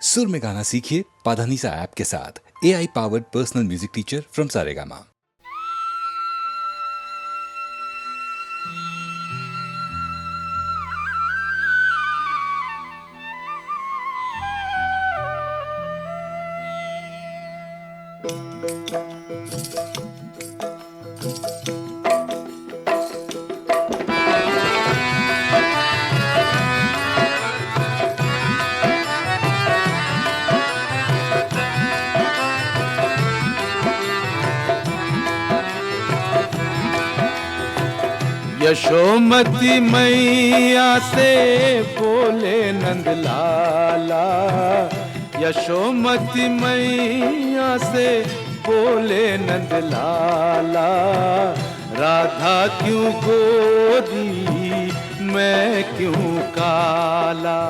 सुर में गाना सीखिए पाधानीसा ऐप के साथ। AI powered personal music teacher from Saregama. Yashomati मैया से बोले नंदलाला, यशोमती मैया से बोले नंदलाला, राधा क्यों गोरी मैं क्यों काला।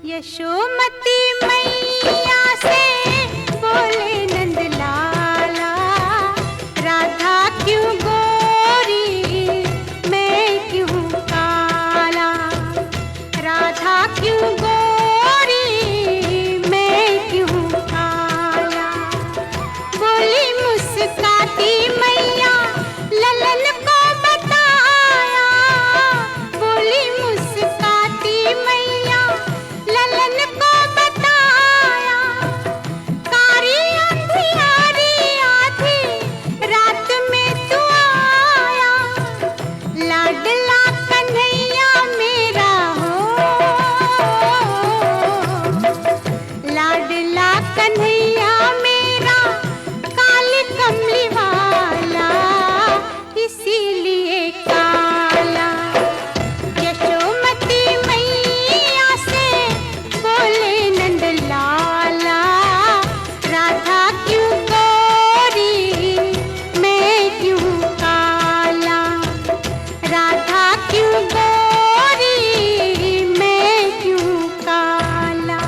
यशोमती मैया से बोले नंदलाला, राधा क्यों गोरी मैं क्यों काला, राधा क्यों गोरी मैं क्यों काला। बोली मुस्काती मैया ललन को बताया, बोली मुस्काती मैया ललन को बताया। कारी अंधियारी आधी रात में तू आया, लाडला कन्हैया मेरा हो, लाडला कन्हैया मेरा काली कमली वाला इसीलिए काला। यशोमती मैया से बोले नंदलाला, राधा क्यों गोरी मैं क्यों काला, राधा क्यों गोरी मैं क्यों काला।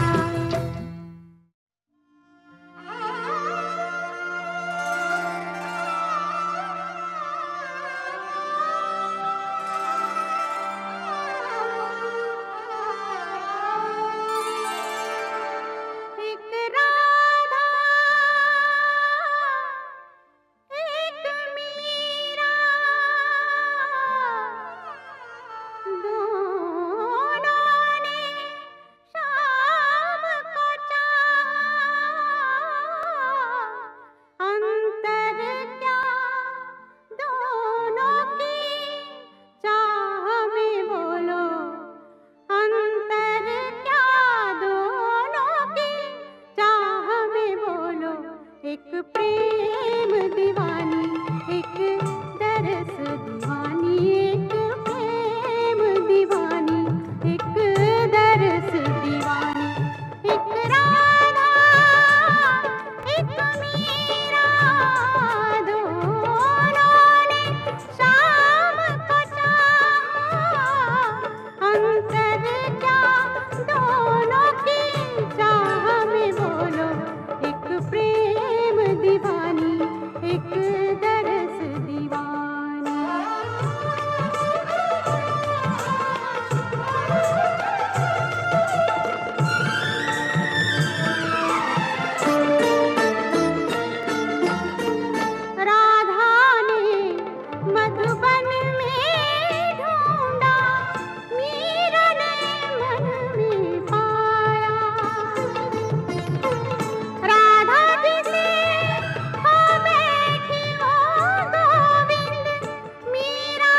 एक राधा एक मीरा, दोनों ने शाम को चाहा, अंतर क्या दोनों की चाह में बोलो, अंतर क्या दोनों की चाह में बोलो। एक प्रेम दीवानी एक दरस दीवानी, एक प्रेम दीवानी एक दरस दीवानी। एक राधा एक मीरा, दोनों ने शाम को चाहा, अंतर क्या दोनों की चाह में बोलो। एक प्रेम दीवानी एक दरस दीवानी। राधा ने मधुबन में ढूंढा, मीरा ने मन में पाया। राधा जी से हो बैठी वो गोविंद, मीरा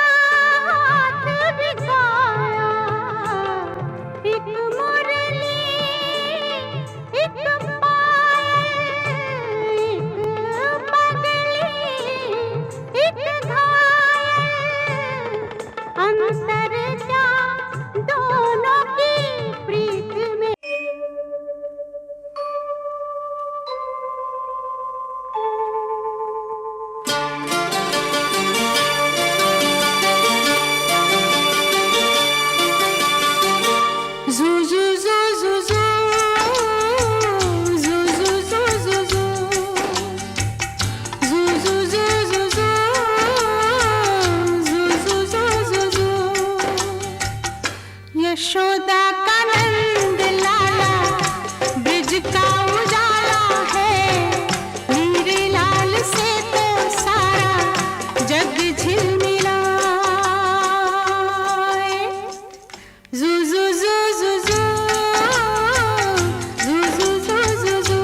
यशोदा का नंद लाला ब्रिज का उजाला है, मेरे लाल से तो सारा जग झिलमिलाए। जू जू जू जू जू जू जू जू जू जू।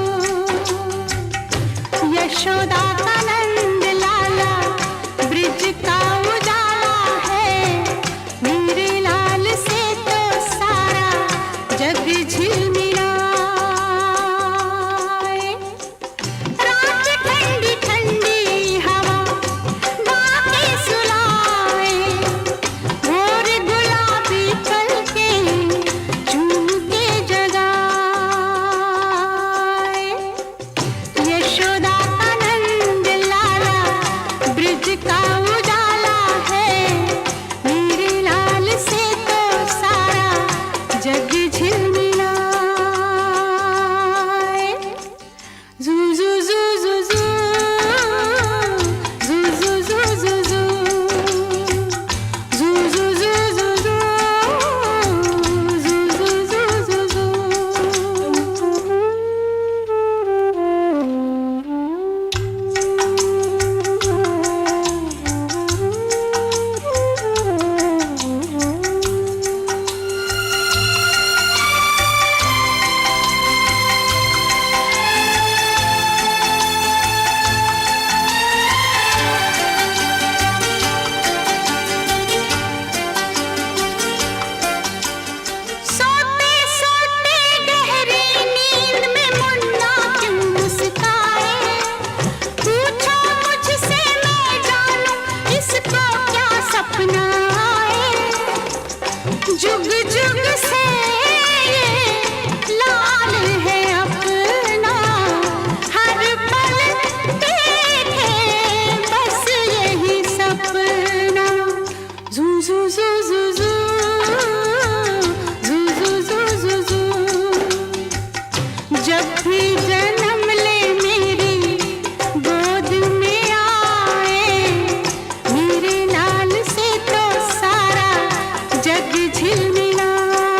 यशोदा का नंद लाला ब्रिज का उजाला है, मेरे लाल से तो सारा जग झिलमिलाए। रात ठंडी ठंडी हवा बाके सुलाए, भोर गुलाबी पलके चूम के जगाए। यशोदा का नंद लाला ब्रिज का उजाला है, मेरे लाल से तो सारा जग झिलमिलाए। जू जू जू जू जू जू जू जू जू जू जू जू जू जू जू जू जू जू सोते सोते गहरी नींद में मुन्ना क्यों मुस्काए, पूछो मुझसे मैं जानूं इसको क्या सपना आए। जुग जुग से ये लाल है अपना, हर पल देखे बस यही सपना। जू जू जू जू जू जू जू जू जू जू। जब भी जन्म ले मेरी गोद में आए, मेरे लाल से तो सारा जग झिलमिलाए।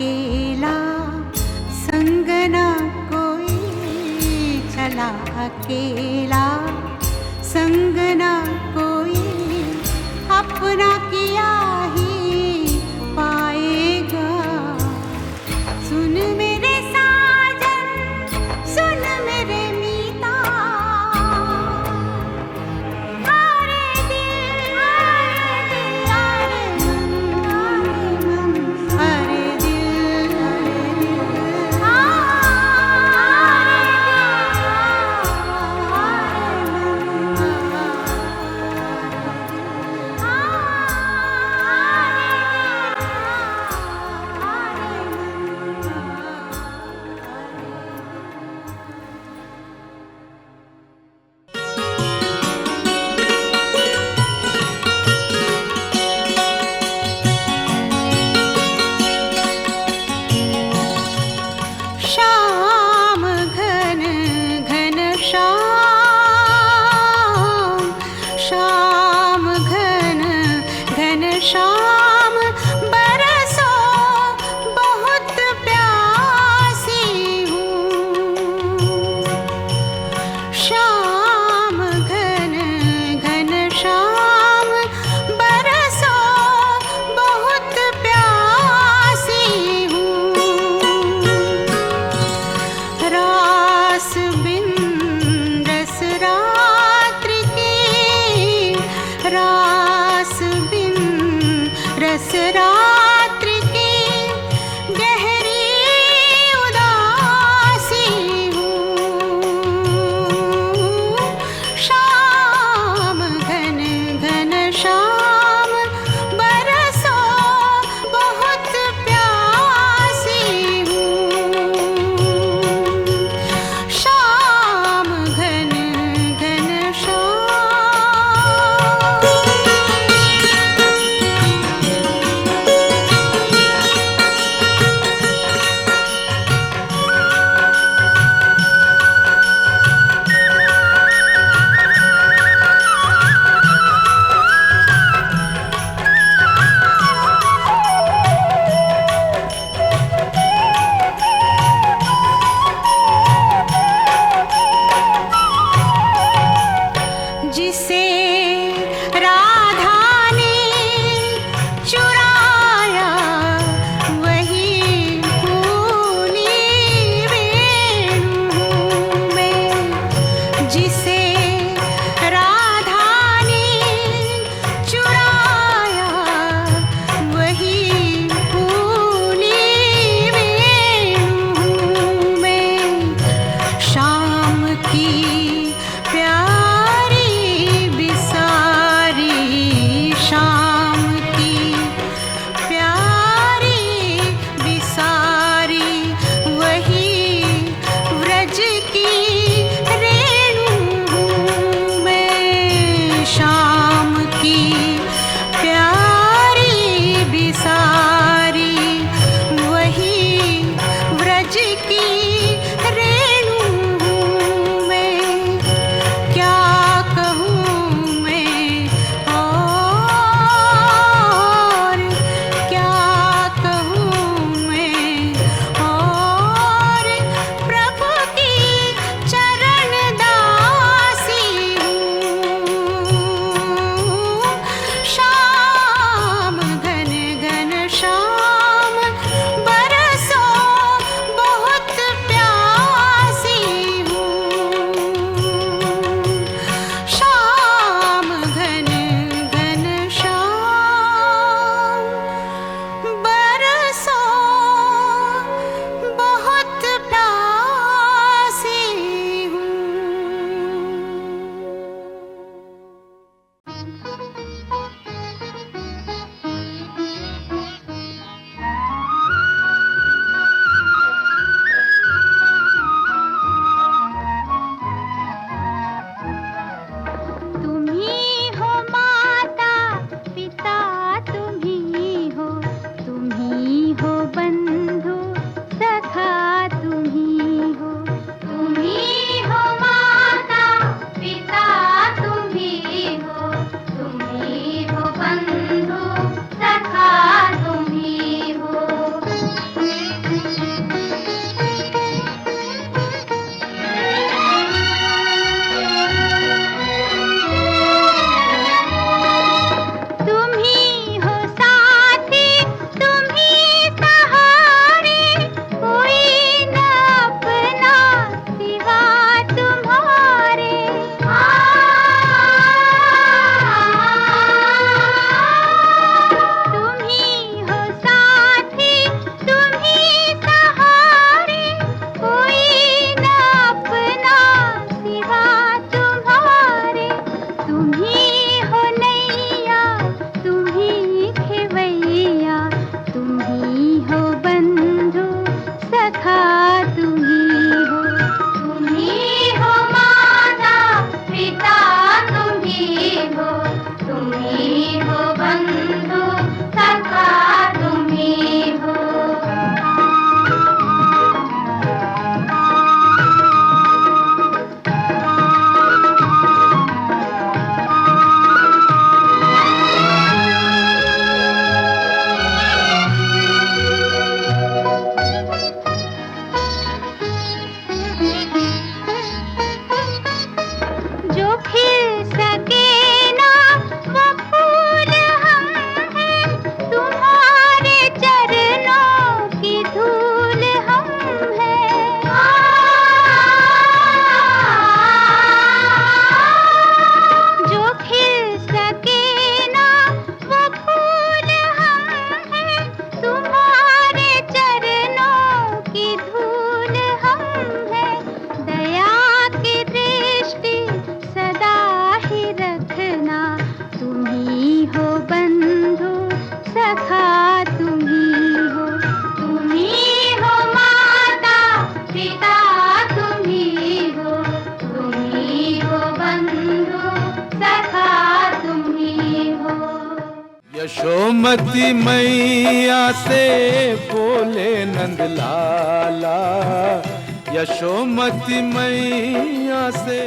अकेला, संग ना कोई चला अकेला, संग ना कोई अपना किया ही पाएगा। सुन मेरे साजन, सुन मेरे मीता, अरे दिल, अरे मन, अरे दिल, अरे दिल, यशोमती मैया से बोले नंद लाला, यशोमती मैया से